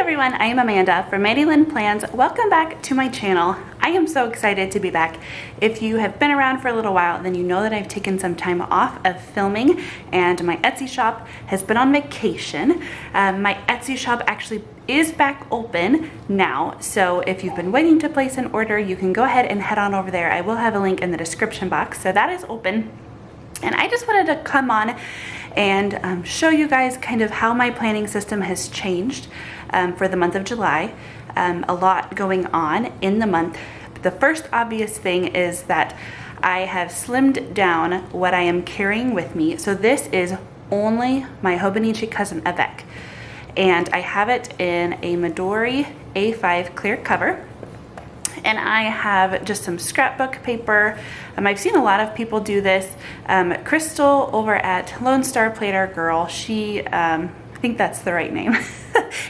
everyone, I am Amanda from Mandy Lynn Plans. Welcome back to my channel. I am so excited to be back. If you have been around for a little while, then you know that I've taken some time off of filming and my Etsy shop has been on vacation. My Etsy shop actually is back open now, so if you've been waiting to place an order, you can go ahead and head on over there. I will have a link in the description box, so that is open. And I just wanted to come on and show you guys kind of how my planning system has changed for the month of July. A lot going on in the month. The first obvious thing is that I have slimmed down what I am carrying with me. So this is only my Hobonichi Cousin Avec, and I have it in a Midori A5 clear cover. And I have just some scrapbook paper. I've seen a lot of people do this. Crystal over at Lone Star Planner Girl, she, I think that's the right name.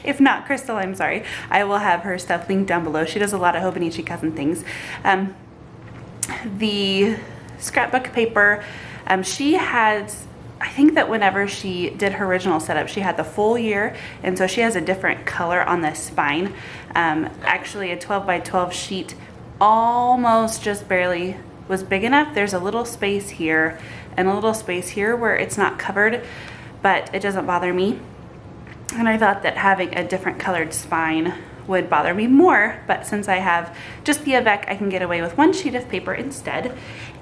If not, Crystal, I'm sorry. I will have her stuff linked down below. She does a lot of Hobonichi Cousin things. The scrapbook paper, she has, I think that whenever she did her original setup, she had the full year, and so she has a different color on the spine. Actually, a 12 by 12 sheet almost just barely was big enough. There's a little space here and a little space here where it's not covered, but it doesn't bother me. And I thought that having a different colored spine would bother me more, but since I have just the Avec, I can get away with one sheet of paper instead.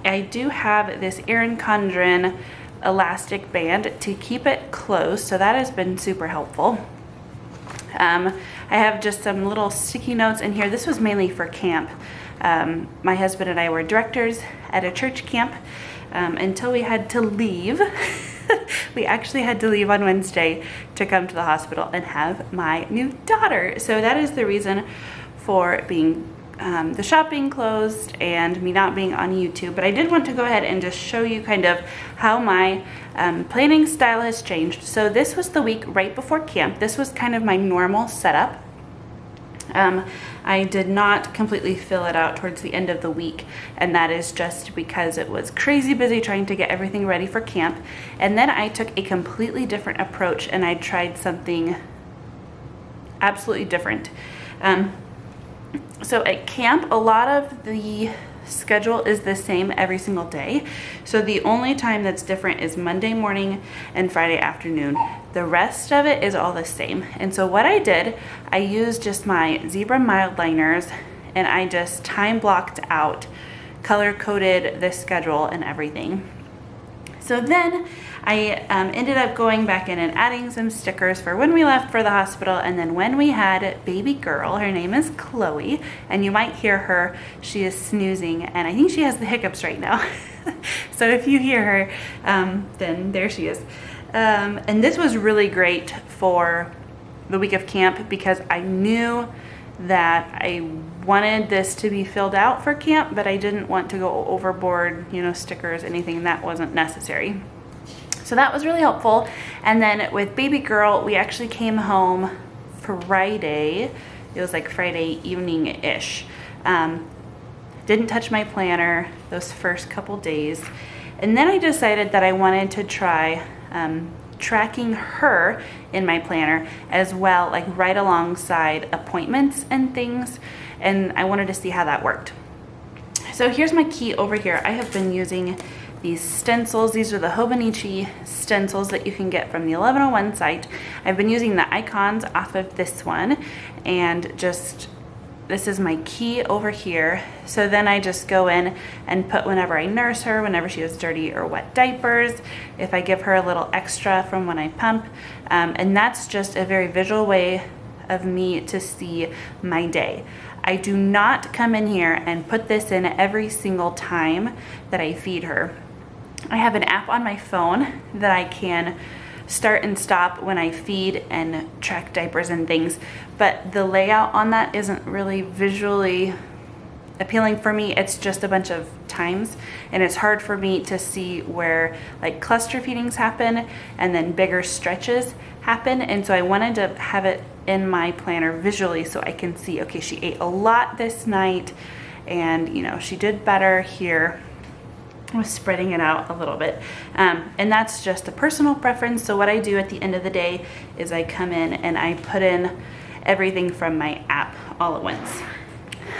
I do have this Erin Condren elastic band to keep it closed, so that has been super helpful. I have just some little sticky notes in here. This was mainly for camp. My husband and I were directors at a church camp until we had to leave. We actually had to leave on Wednesday to come to the hospital and have my new daughter. So that is the reason for being the shop being closed and me not being on YouTube. But I did want to go ahead and just show you kind of how my planning style has changed. So this was the week right before camp. This was kind of my normal setup. I did not completely fill it out towards the end of the week, and that is just because it was crazy busy trying to get everything ready for camp. And then I took a completely different approach and I tried something absolutely different. So at camp, a lot of the schedule is the same every single day. So the only time that's different is Monday morning and Friday afternoon. The rest of it is all the same. And so what I did, I used just my zebra mild liners and I just time blocked out, color coded the schedule and everything. So then I ended up going back in and adding some stickers for when we left for the hospital, and then when we had baby girl. Her name is Chloe, and you might hear her. She is snoozing, and I think she has the hiccups right now. So if you hear her, then there she is. And this was really great for the week of camp because I knew that I wanted this to be filled out for camp, but I didn't want to go overboard, you know, stickers, anything that wasn't necessary. So that was really helpful. And then with baby girl, we actually came home Friday. It was like Friday evening-ish. Didn't touch my planner those first couple days. And then I decided that I wanted to try tracking her in my planner as well, like right alongside appointments and things, and I wanted to see how that worked. So here's my key over here. I have been using these stencils. These are the Hobonichi stencils that you can get from the 1101 site. I've been using the icons off of this one, and just this is my key over here. So then I just go in and put whenever I nurse her, whenever she has dirty or wet diapers, if I give her a little extra from when I pump. And that's just a very visual way of me to see my day. I do not come in here and put this in every single time that I feed her. I have an app on my phone that I can start and stop when I feed and track diapers and things, but the layout on that isn't really visually appealing for me. It's just a bunch of times, and it's hard for me to see where like cluster feedings happen and then bigger stretches happen. And so I wanted to have it in my planner visually so I can see, okay, she ate a lot this night, and you know, she did better here. I was spreading it out a little bit, and that's just a personal preference. So what I do at the end of the day is I come in and I put in everything from my app all at once.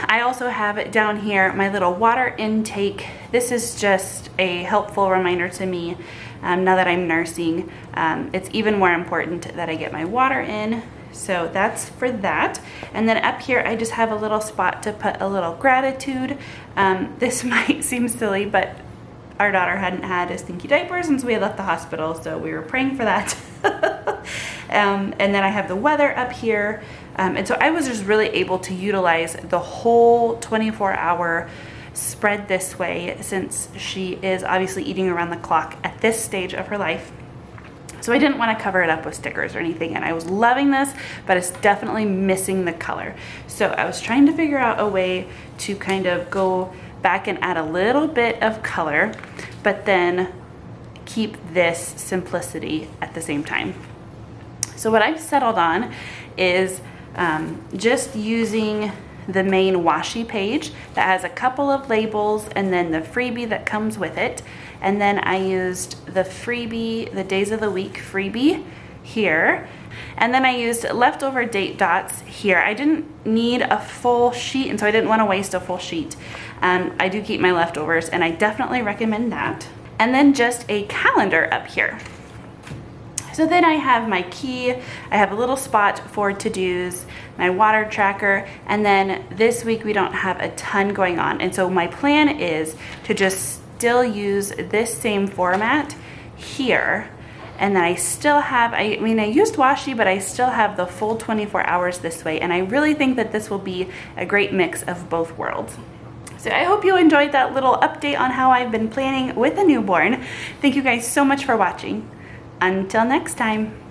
I also have down here my little water intake. This is just a helpful reminder to me now that I'm nursing. It's even more important that I get my water in. So that's for that. And then up here, I just have a little spot to put a little gratitude. This might seem silly, but our daughter hadn't had a stinky diaper since we had left the hospital, so we were praying for that. And then I have the weather up here. And so I was just really able to utilize the whole 24-hour spread this way, since she is obviously eating around the clock at this stage of her life. So I didn't want to cover it up with stickers or anything, and I was loving this, but it's definitely missing the color. So I was trying to figure out a way to kind of go back and add a little bit of color, but then keep this simplicity at the same time. So what I've settled on is just using the main washi page that has a couple of labels and then the freebie that comes with it. And then I used the freebie, the days of the week freebie here. And then I used leftover date dots here. I didn't need a full sheet, and so I didn't want to waste a full sheet. I do keep my leftovers, and I definitely recommend that. And then just a calendar up here. So then I have my key, I have a little spot for to-dos, my water tracker, and then this week we don't have a ton going on. And so my plan is to just still use this same format here. And then I still have, I used washi, but I still have the full 24 hours this way. And I really think that this will be a great mix of both worlds. So I hope you enjoyed that little update on how I've been planning with a newborn. Thank you guys so much for watching. Until next time.